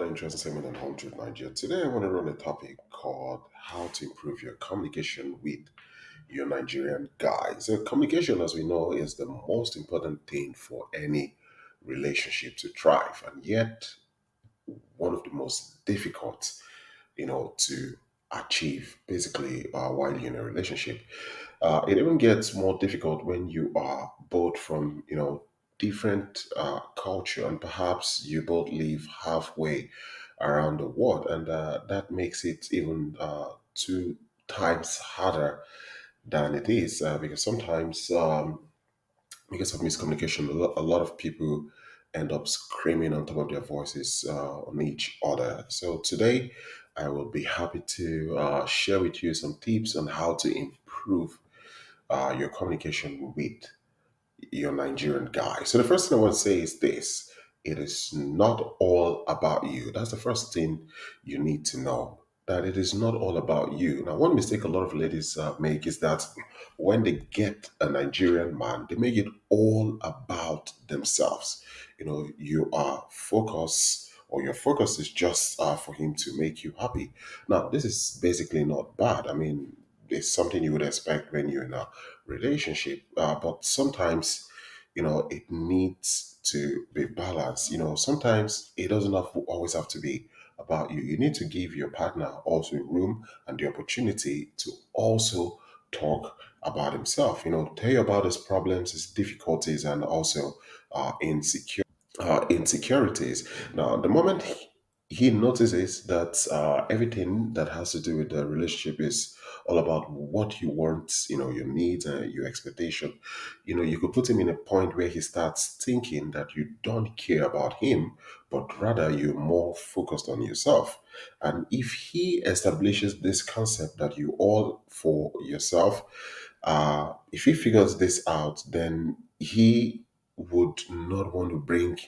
interesting segment on Home Truth Nigeria. Today, I want to run a topic called how to improve your communication with your Nigerian guy. So, communication, as we know, is the most important thing for any relationship to thrive, and yet one of the most difficult, to achieve basically while you're in a relationship. It even gets more difficult when you are both from, different culture, and perhaps you both live halfway around the world, and that makes it even two times harder than it is because sometimes because of miscommunication, a lot of people end up screaming on top of their voices on each other. So today, I will be happy to share with you some tips on how to improve your communication with your Nigerian guy. So the first thing I want to say is this: it is not all about you. That's the first thing you need to know. That it is not all about you. Now, one mistake a lot of ladies make is that when they get a Nigerian man, they make it all about themselves. You are focused, or your focus is just for him to make you happy. Now, this is basically not bad. I mean, it's something you would expect when you're in a relationship, but sometimes, it needs to be balanced. Sometimes it doesn't always have to be about you. You need to give your partner also room and the opportunity to also talk about himself. Tell you about his problems, his difficulties, and also insecurities. Now, the moment he notices that everything that has to do with the relationship is all about what you want, your needs and your expectation, you could put him in a point where he starts thinking that you don't care about him, but rather you're more focused on yourself. And if he establishes this concept that you all for yourself, if he figures this out, then he would not want to bring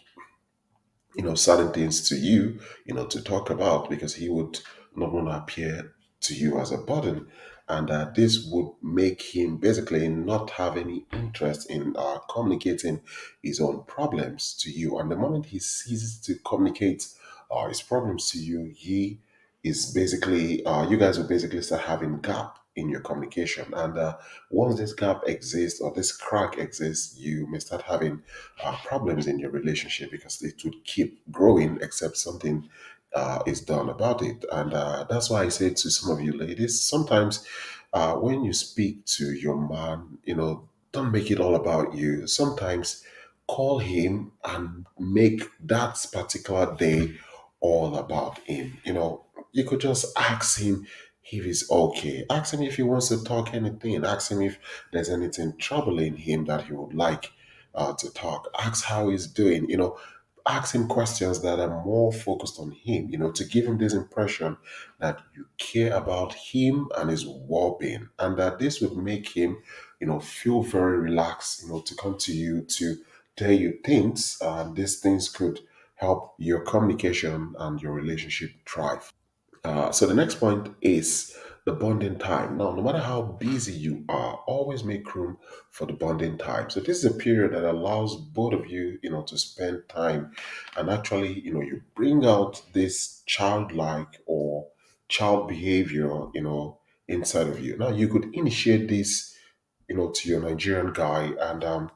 certain things to you, to talk about, because he would not want to appear to you as a burden. And this would make him basically not have any interest in communicating his own problems to you. And the moment he ceases to communicate his problems to you, he is basically, you guys will basically start having gap in your communication. And once this gap exists, or this crack exists, you may start having problems in your relationship, because it would keep growing except something is done about it. And that's why I say to some of you ladies, sometimes when you speak to your man, don't make it all about you. Sometimes call him and make that particular day all about him. You could just ask him if he's okay. Ask him if he wants to talk anything. Ask him if there's anything troubling him that he would like to talk. Ask how he's doing. Ask him questions that are more focused on him. To give him this impression that you care about him and his well-being, and that this would make him, feel very relaxed. To come to you to tell you things, and these things could help your communication and your relationship thrive. So the next point is the bonding time. Now, no matter how busy you are, always make room for the bonding time. So this is a period that allows both of you, to spend time, and actually, you bring out this childlike or child behavior, inside of you. Now, you could initiate this, to your Nigerian guy, and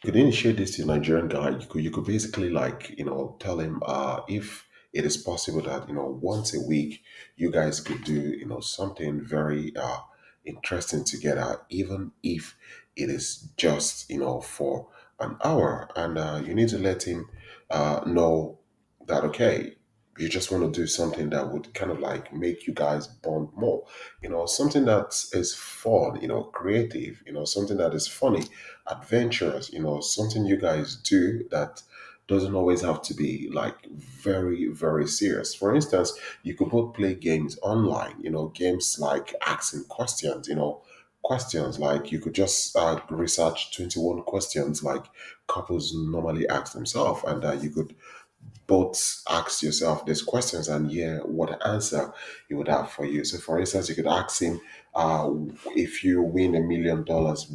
could initiate this to a Nigerian guy. You could basically, like, tell him if it is possible that, once a week you guys could do, something very interesting together, even if it is just, for an hour. And you need to let him know that, okay, you just want to do something that would kind of like make you guys bond more. Something that is fun, creative, something that is funny, adventurous, something you guys do that doesn't always have to be like very, very serious. For instance, you could both play games online, games like asking questions, questions like you could just research 21 questions like couples normally ask themselves, and you could both ask yourself these questions and hear what answer he would have for you. So, for instance, you could ask him, if you win $1 million,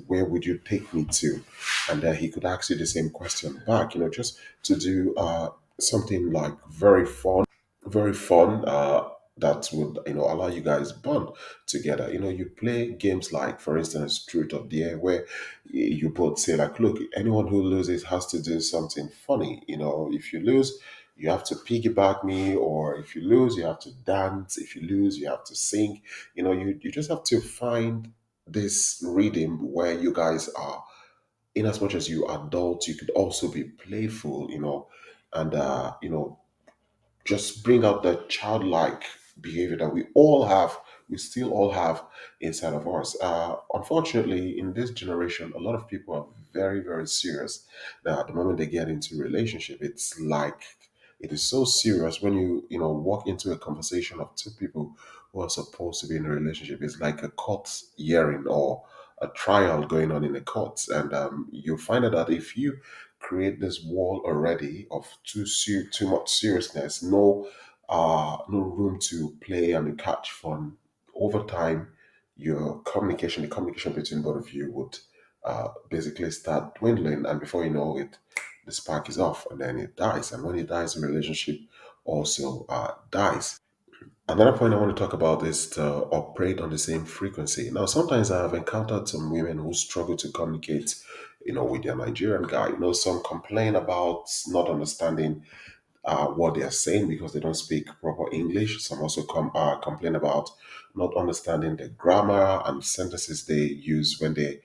where would you take me to? And he could ask you the same question back, just to do something like very fun, that would allow you guys bond together. You play games like, for instance, Truth or Dare, where you both say like, look, anyone who loses has to do something funny. If you lose, you have to piggyback me, or if you lose, you have to dance. If you lose, you have to sing. You just have to find this rhythm where you guys are, in as much as you are adults, you could also be playful, and just bring out the childlike behavior that we still all have inside of us. Unfortunately, in this generation, a lot of people are very, very serious. Now, the moment they get into a relationship, it's like it is so serious when you walk into a conversation of two people who are supposed to be in a relationship. It's like a court hearing or a trial going on in a court, and you find out that if you create this wall already of too much seriousness, no room to play and catch fun. Over time, the communication between both of you would basically start dwindling, and before you know it, the spark is off, and then it dies. And when it dies, the relationship also dies. Another point I want to talk about is to operate on the same frequency. Now, sometimes I have encountered some women who struggle to communicate, with their Nigerian guy. Some complain about not understanding what they are saying because they don't speak proper English. Some also complain about not understanding the grammar and sentences they use when they,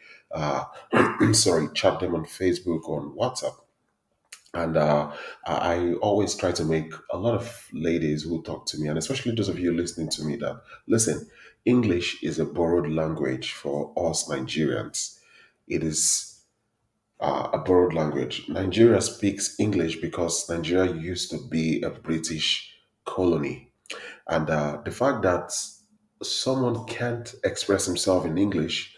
sorry, chat them on Facebook or on WhatsApp. And I always try to make a lot of ladies who talk to me, and especially those of you listening to me, that listen, English is a borrowed language for us Nigerians. It is a borrowed language. Nigeria speaks English because Nigeria used to be a British colony. And the fact that someone can't express himself in English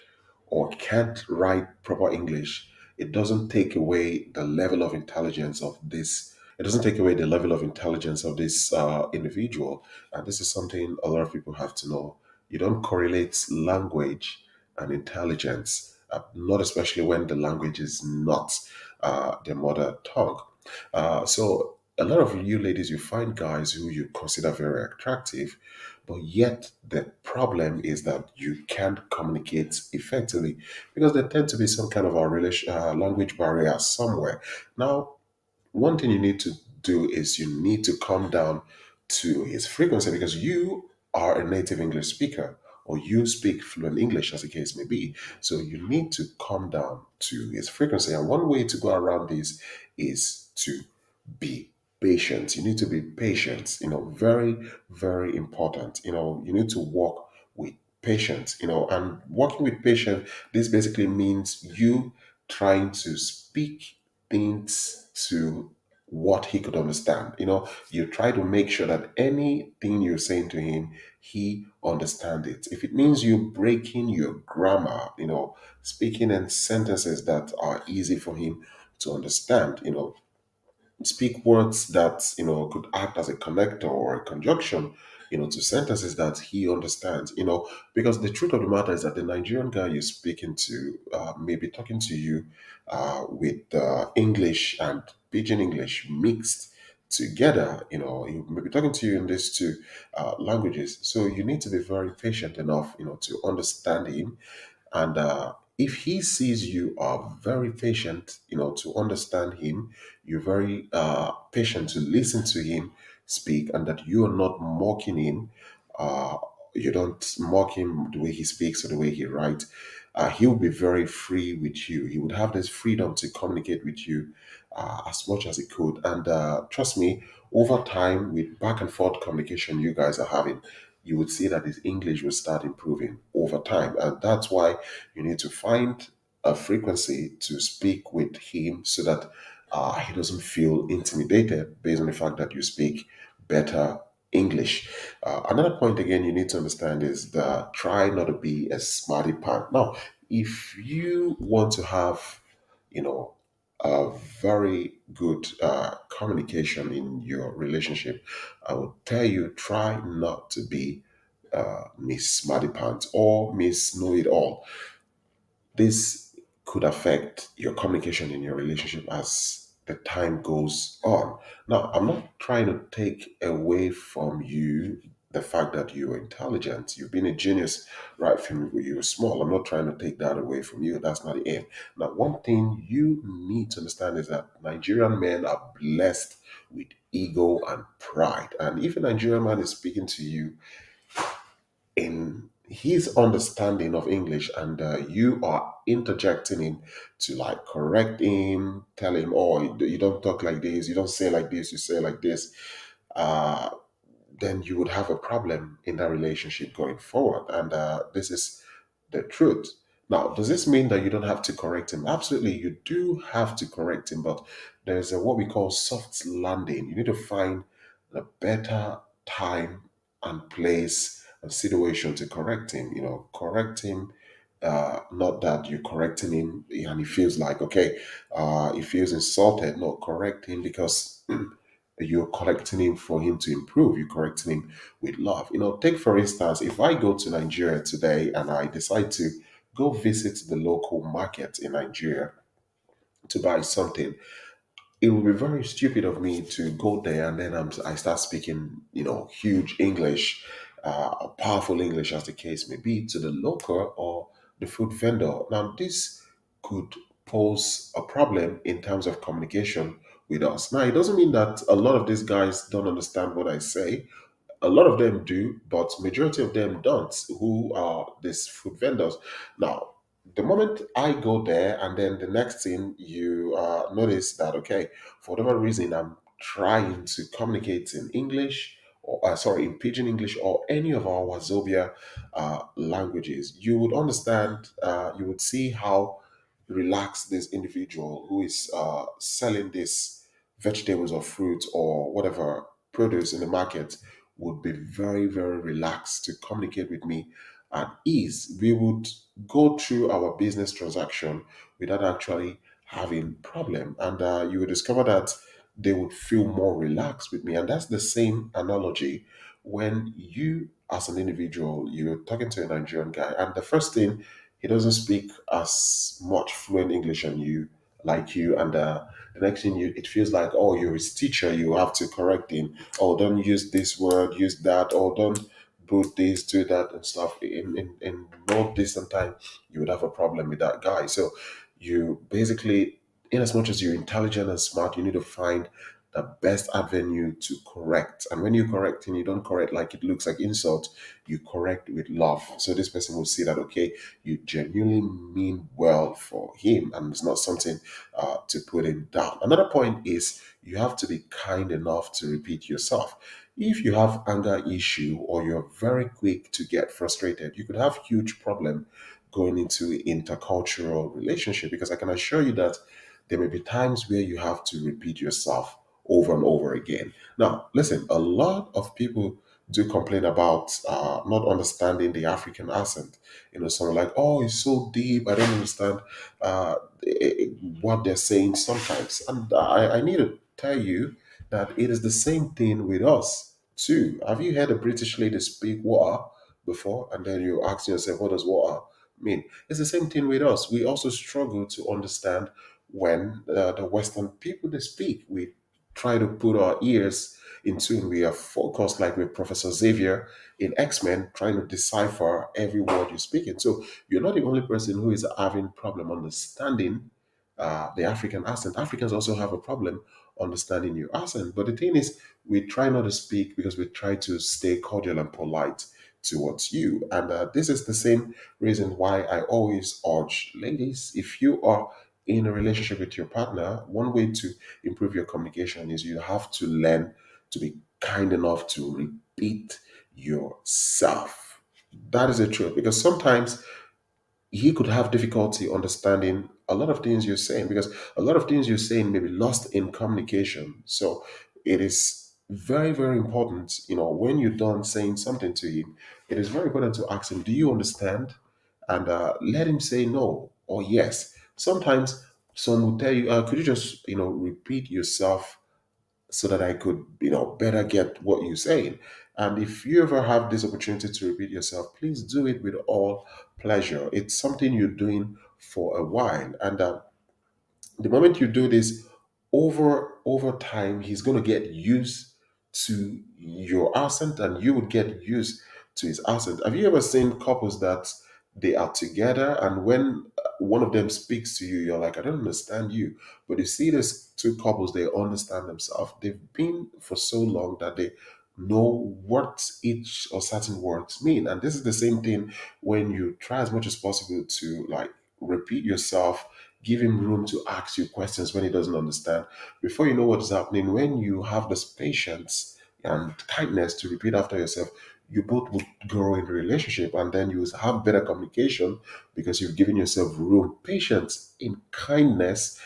or can't write proper English, it doesn't take away the level of intelligence of this. It doesn't take away the level of intelligence of this individual. And this is something a lot of people have to know. You don't correlate language and intelligence, not especially when the language is not their mother tongue. So a lot of you ladies, you find guys who you consider very attractive, but yet the problem is that you can't communicate effectively because there tend to be some kind of a language barrier somewhere. Now, one thing you need to do is you need to come down to his frequency because you are a native English speaker or you speak fluent English, as the case may be. So you need to come down to his frequency. And one way to go around this is to be patient. You need to be patient, very, very important. You need to walk with patience, and working with patience, this basically means you trying to speak things to what he could understand. You try to make sure that anything you're saying to him, he understands it. If it means you breaking your grammar, speaking in sentences that are easy for him to understand, speak words that could act as a connector or a conjunction to sentences that he understands, because the truth of the matter is that the Nigerian guy you're speaking to may be talking to you with English and pidgin English mixed together. He may be talking to you in these two languages, so you need to be very patient enough to understand him. And if he sees you are very patient, to understand him, you're very patient to listen to him speak, and that you are not mocking him, uh, you don't mock him the way he speaks or the way he writes, he will be very free with you. He would have this freedom to communicate with you as much as he could. And trust me, over time, with back and forth communication you guys are having, you would see that his English will start improving over time. And that's why you need to find a frequency to speak with him so that he doesn't feel intimidated based on the fact that you speak better English. Another point, again, you need to understand is that try not to be a smarty pants. Now, if you want to have, you know, a very good communication in your relationship, I would tell you try not to be Miss Smarty Pants or Miss Know It All. This could affect your communication in your relationship as the time goes on. Now, I'm not trying to take away from you the fact that you're intelligent. You've been a genius right from when you were small. I'm not trying to take that away from you. That's not the aim. Now, one thing you need to understand is that Nigerian men are blessed with ego and pride. And if a Nigerian man is speaking to you in his understanding of English, and you are interjecting him to like correct him, tell him, oh, you don't talk like this, you don't say like this, you say like this, uh, then you would have a problem in that relationship going forward. And this is the truth. Now, does this mean that you don't have to correct him? Absolutely, you do have to correct him, but there's what we call soft landing. You need to find a better time and place and situation to correct him. Correct him. Not that you're correcting him and he feels like, okay, he feels insulted. No, correct him because you're correcting him for him to improve. You're correcting him with love. Take for instance, if I go to Nigeria today and I decide to go visit the local market in Nigeria to buy something, it would be very stupid of me to go there and then I start speaking, huge English, powerful English, as the case may be, to the local or the food vendor. Now, this could pose a problem in terms of communication with us. Now, it doesn't mean that a lot of these guys don't understand what I say. A lot of them do, but majority of them don't, who are these food vendors. Now, the moment I go there and then the next thing you notice that, okay, for whatever reason, I'm trying to communicate in English, or sorry, in Pidgin English or any of our Wazobia languages, you would understand, you would see how relaxed this individual who is selling this vegetables or fruit or whatever produce in the market would be very, very relaxed to communicate with me at ease. We would go through our business transaction without actually having problem, and you would discover that they would feel more relaxed with me. And that's the same analogy when you, as an individual, you're talking to a Nigerian guy, and the first thing, he doesn't speak as much fluent English and you like you, and the next thing, it feels like, oh, you're his teacher, you have to correct him. Oh, don't use this word, use that. Oh, don't put this, do that, and stuff. In no distant time, you would have a problem with that guy. So you basically, in as much as you're intelligent and smart, you need to find the best avenue to correct. And when you correct him, you don't correct like it looks like insult, you correct with love. So this person will see that, okay, you genuinely mean well for him and it's not something to put him down. Another point is you have to be kind enough to repeat yourself. If you have anger issue or you're very quick to get frustrated, you could have huge problem going into intercultural relationship, because I can assure you that there may be times where you have to repeat yourself over and over again. Now, listen, a lot of people do complain about not understanding the African accent. Someone like, oh, it's so deep, I don't understand uh, what they're saying sometimes. And I need to tell you that it is the same thing with us too. Have you heard a British lady speak water before? And then you ask yourself, what does water mean? It's the same thing with us. We also struggle to understand when the Western people they speak. We try to put our ears in tune. We are focused like with Professor Xavier in X-Men, trying to decipher every word you're speaking. So you're not the only person who is having problem understanding the African accent. Africans also have a problem understanding your accent. But the thing is, we try not to speak because we try to stay cordial and polite towards you. And this is the same reason why I always urge ladies, if you are in a relationship with your partner, one way to improve your communication is you have to learn to be kind enough to repeat yourself. That is the truth, because sometimes he could have difficulty understanding a lot of things you're saying, because a lot of things you're saying may be lost in communication. So it is very, very important, when you're done saying something to him, it is very important to ask him, do you understand? And let him say no or yes. Sometimes some will tell you, could you just, repeat yourself so that I could, better get what you're saying. And if you ever have this opportunity to repeat yourself, please do it with all pleasure. It's something you're doing for a while. And the moment you do this over time he's going to get used to your accent and you would get used to his accent. Have you ever seen couples that they are together and when one of them speaks to you, you're like, I don't understand you, but you see these two couples, they understand themselves. They've been for so long that they know what each or certain words mean. And this is the same thing when you try as much as possible to like repeat yourself, give him room to ask you questions when he doesn't understand. Before you know what's happening, when you have this patience and kindness to repeat after yourself, you both would grow in the relationship and then you will have better communication because you've given yourself room, patience, in kindness,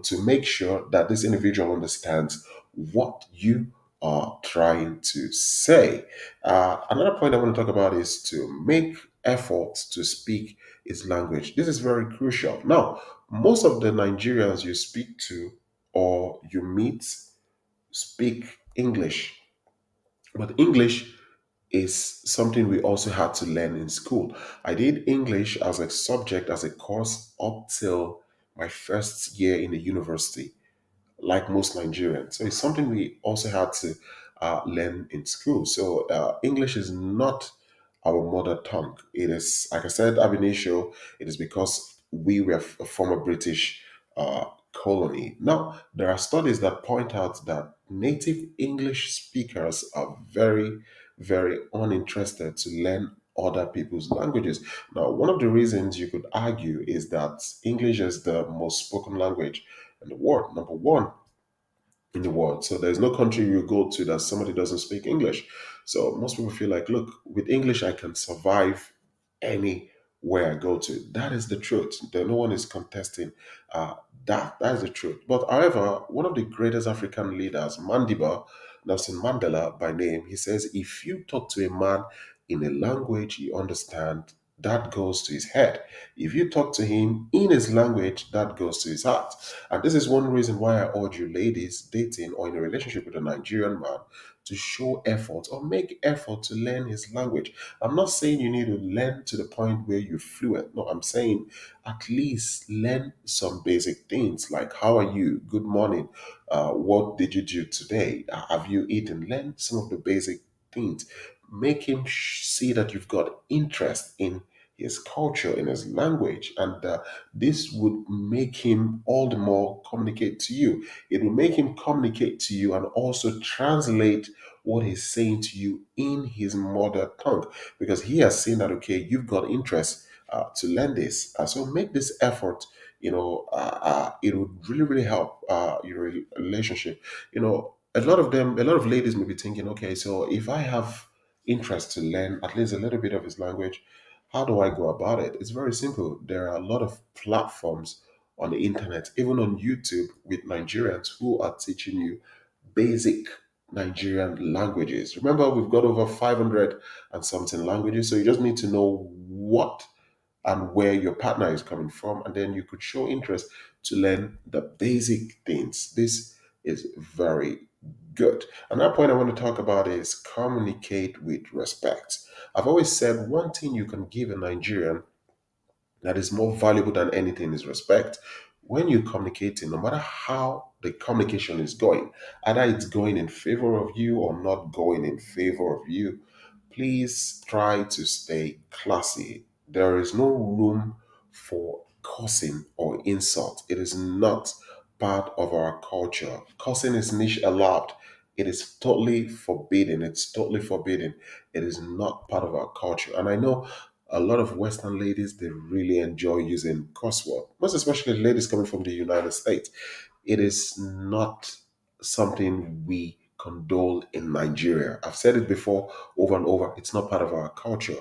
to make sure that this individual understands what you are trying to say. Another point I want to talk about is to make efforts to speak his language. This is very crucial. Now, most of the Nigerians you speak to or you meet speak English, but English is something we also had to learn in school. I did English as a subject, as a course up till my first year in the university like most Nigerians. So it's something we also had to learn in school. So English is not our mother tongue. It is, like I said, ab initio, it is because we were a former British uh, colony. Now, there are studies that point out that native English speakers are very, very uninterested to learn other people's languages. Now, one of the reasons you could argue is that English is the most spoken language in the world, number one in the world. So there's no country you go to that somebody doesn't speak English. So most people feel like, look, with English I can survive anywhere I go to. That is the truth. No one is contesting uh, that. That is the truth. But however, one of the greatest African leaders, Mandiba, Nelson Mandela by name, he says, if you talk to a man in a language he understands, that goes to his head. If you talk to him in his language, that goes to his heart. And this is one reason why I urge you, ladies, dating or in a relationship with a Nigerian man, to show effort or make effort to learn his language. I'm not saying you need to learn to the point where you're fluent. No, I'm saying at least learn some basic things like how are you? Good morning. What did you do today? Have you eaten? Learn some of the basic things. Make him see that you've got interest in his culture, in his language, and this would make him all the more communicate to you. It will make him communicate to you and also translate what he's saying to you in his mother tongue because he has seen that, okay, you've got interest to learn this. So make this effort. It would really, really help your relationship. A lot of ladies may be thinking, okay, so if I have interest to learn at least a little bit of his language, how do I go about it? It's very simple. There are a lot of platforms on the internet, even on YouTube, with Nigerians who are teaching you basic Nigerian languages. Remember, we've got over 500 and something languages, so you just need to know what and where your partner is coming from, and then you could show interest to learn the basic things. This is very good. Another point I want to talk about is communicate with respect. I've always said one thing you can give a Nigerian that is more valuable than anything is respect. When you're communicating, no matter how the communication is going, either it's going in favor of you or not going in favor of you, please try to stay classy. There is no room for cursing or insult. It is not part of our culture. Cursing is niche allowed. It is totally forbidden. It's totally forbidden. It is not part of our culture. And I know a lot of Western ladies, they really enjoy using curse word, most especially ladies coming from the United States. It is not something we condole in Nigeria. I've said it before over and over. It's not part of our culture.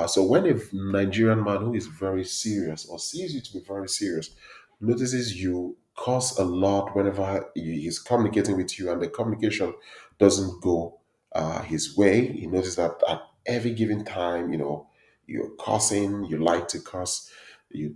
So when a Nigerian man who is very serious or sees you to be very serious notices you curse a lot whenever he's communicating with you and the communication doesn't go his way, he notices that at every given time, you're cursing, you like to curse, you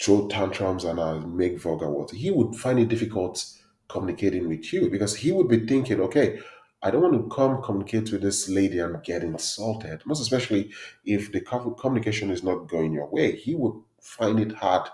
throw tantrums and make vulgar words. He would find it difficult communicating with you because he would be thinking, okay, I don't want to come communicate with this lady and get insulted. Most especially if the communication is not going your way, he would find it hard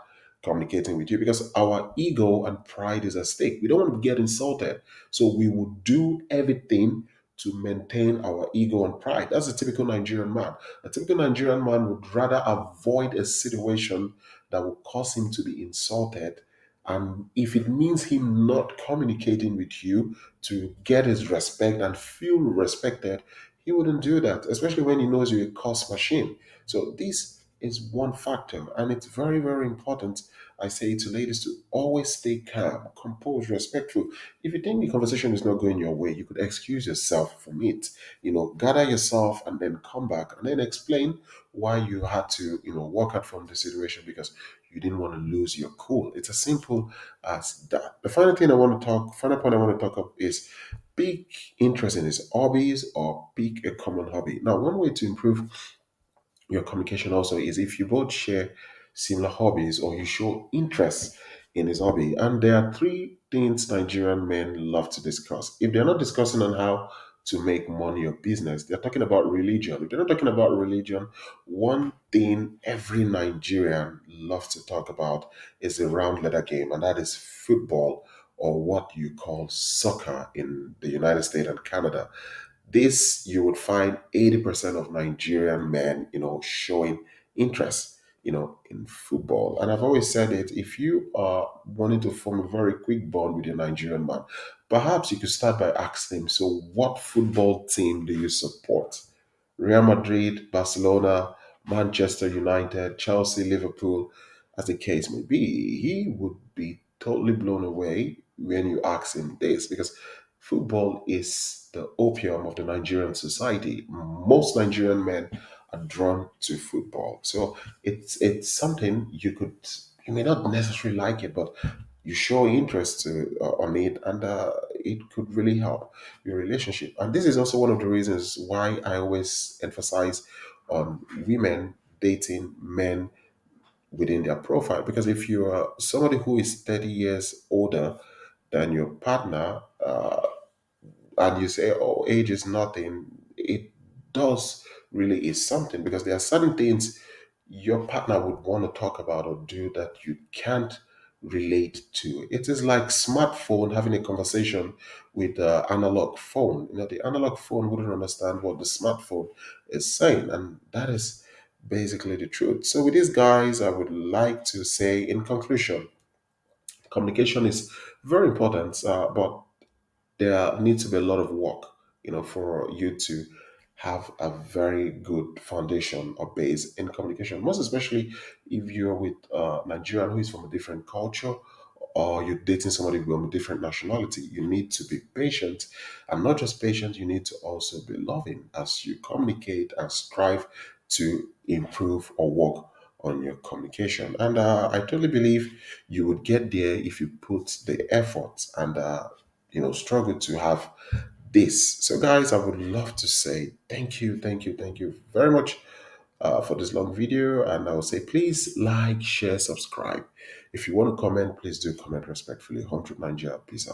communicating with you because our ego and pride is at stake. We don't want to get insulted. So we will do everything to maintain our ego and pride. That's a typical Nigerian man. A typical Nigerian man would rather avoid a situation that will cause him to be insulted. And if it means him not communicating with you to get his respect and feel respected, he wouldn't do that, especially when he knows you're a cost machine. So this is one factor, and it's very, very important. I say to ladies to always stay calm, composed, respectful. If you think the conversation is not going your way, you could excuse yourself from it. Gather yourself and then come back and then explain why you had to, walk out from the situation because you didn't want to lose your cool. It's as simple as that. The final point I want to talk about is pick interest in his hobbies or pick a common hobby. Now, one way to improve your communication also is if you both share similar hobbies or you show interest in his hobby. And there are three things Nigerian men love to discuss. If they're not discussing on how to make money or business, they're talking about religion. If they're not talking about religion, one thing every Nigerian loves to talk about is the round letter game, and that is football, or what you call soccer in the United States and Canada. This you would find 80% of Nigerian men, showing interest, in football. And I've always said it, if you are wanting to form a very quick bond with your Nigerian man, perhaps you could start by asking him, so what football team do you support? Real Madrid, Barcelona, Manchester United, Chelsea, Liverpool, as the case may be, he would be totally blown away when you ask him this because football is the opium of the Nigerian society. Most Nigerian men are drawn to football. So it's something you may not necessarily like it, but you show interest on it, and it could really help your relationship. And this is also one of the reasons why I always emphasize on women dating men within their profile. Because if you are somebody who is 30 years older than your partner, and you say, oh, age is nothing, it does really is something because there are certain things your partner would want to talk about or do that you can't relate to. It is like smartphone having a conversation with the analog phone. The analog phone wouldn't understand what the smartphone is saying, and that is basically the truth. So with these guys, I would like to say in conclusion, communication is very important, but there needs to be a lot of work, for you to have a very good foundation or base in communication. Most especially if you're with Nigerian who is from a different culture, or you're dating somebody from a different nationality. You need to be patient, and not just patient. You need to also be loving as you communicate and strive to improve or work on your communication. And I totally believe you would get there if you put the effort and struggle to have this. So, guys, I would love to say thank you very much for this long video. And I will say, please like, share, subscribe. If you want to comment, please do comment respectfully. 100 Nigeria. Peace out.